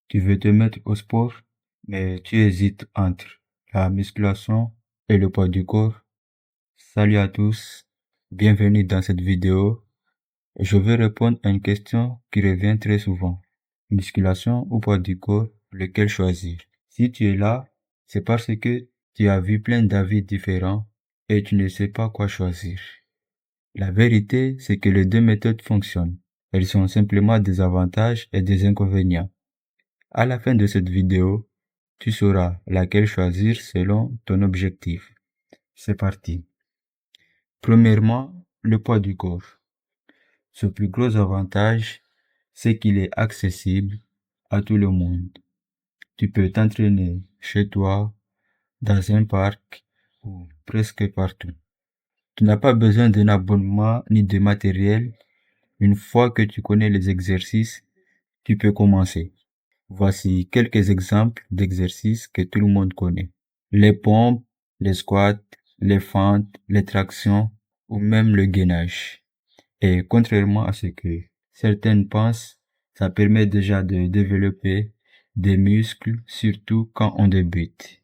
Tu veux te mettre au sport, mais tu hésites entre la musculation et le poids du corps. Salut à tous, bienvenue dans cette vidéo. Je vais répondre à une question qui revient très souvent. Musculation ou poids du corps, lequel choisir? Si tu es là, c'est parce que tu as vu plein d'avis différents et tu ne sais pas quoi choisir. La vérité, c'est que les deux méthodes fonctionnent. Elles ont simplement des avantages et des inconvénients. À la fin de cette vidéo, tu sauras laquelle choisir selon ton objectif. C'est parti. Premièrement, le poids du corps. Son plus gros avantage, c'est qu'il est accessible à tout le monde. Tu peux t'entraîner chez toi, dans un parc ou presque partout. Tu n'as pas besoin d'un abonnement ni de matériel. Une fois que tu connais les exercices, tu peux commencer. Voici quelques exemples d'exercices que tout le monde connaît. Les pompes, les squats, les fentes, les tractions ou même le gainage. Et contrairement à ce que certaines pensent, ça permet déjà de développer des muscles, surtout quand on débute.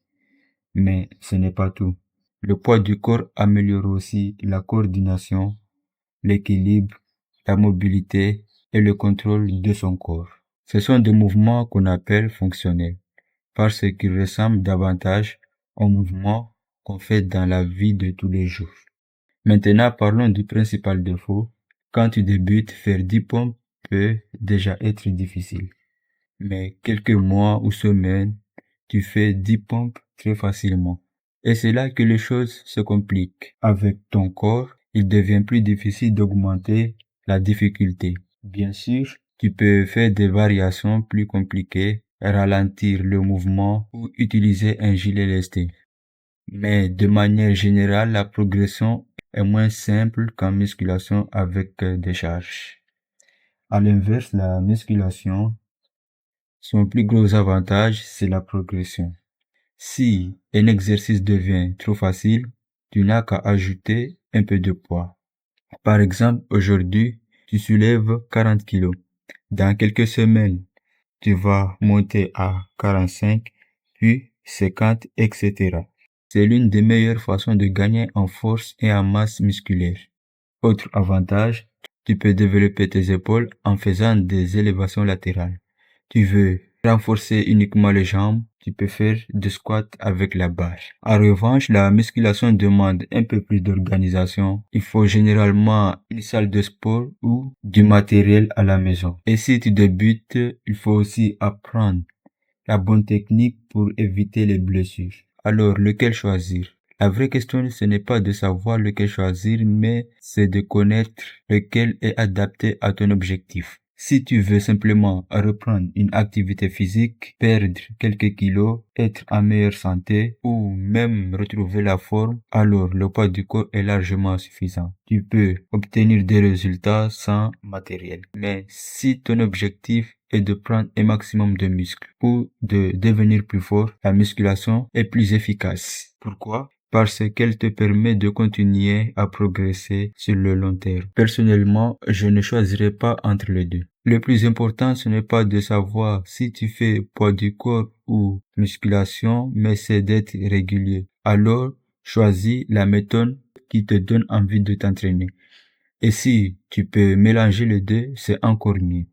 Mais ce n'est pas tout. Le poids du corps améliore aussi la coordination, l'équilibre, la mobilité et le contrôle de son corps. Ce sont des mouvements qu'on appelle fonctionnels, parce qu'ils ressemblent davantage aux mouvements qu'on fait dans la vie de tous les jours. Maintenant, parlons du principal défaut. Quand tu débutes, faire 10 pompes peut déjà être difficile. Mais quelques mois ou semaines, tu fais 10 pompes très facilement. Et c'est là que les choses se compliquent. Avec ton corps, il devient plus difficile d'augmenter la difficulté. Bien sûr, tu peux faire des variations plus compliquées, ralentir le mouvement ou utiliser un gilet lesté. Mais de manière générale, la progression est moins simple qu'en musculation avec des charges. À l'inverse, la musculation, son plus gros avantage, c'est la progression. Si un exercice devient trop facile, tu n'as qu'à ajouter un peu de poids. Par exemple, aujourd'hui, tu soulèves 40 kg. Dans quelques semaines, tu vas monter à 45, puis 50, etc. C'est l'une des meilleures façons de gagner en force et en masse musculaire. Autre avantage, tu peux développer tes épaules en faisant des élévations latérales. Tu veux renforcer uniquement les jambes, tu peux faire des squats avec la barre. En revanche, la musculation demande un peu plus d'organisation. Il faut généralement une salle de sport ou du matériel à la maison. Et si tu débutes, il faut aussi apprendre la bonne technique pour éviter les blessures. Alors, lequel choisir? La vraie question, ce n'est pas de savoir lequel choisir, mais c'est de connaître lequel est adapté à ton objectif. Si tu veux simplement reprendre une activité physique, perdre quelques kilos, être en meilleure santé ou même retrouver la forme, alors le poids du corps est largement suffisant. Tu peux obtenir des résultats sans matériel. Mais si ton objectif est de prendre un maximum de muscles ou de devenir plus fort, la musculation est plus efficace. Pourquoi? Parce qu'elle te permet de continuer à progresser sur le long terme. Personnellement, je ne choisirai pas entre les deux. Le plus important, ce n'est pas de savoir si tu fais poids du corps ou musculation, mais c'est d'être régulier. Alors, choisis la méthode qui te donne envie de t'entraîner. Et si tu peux mélanger les deux, c'est encore mieux.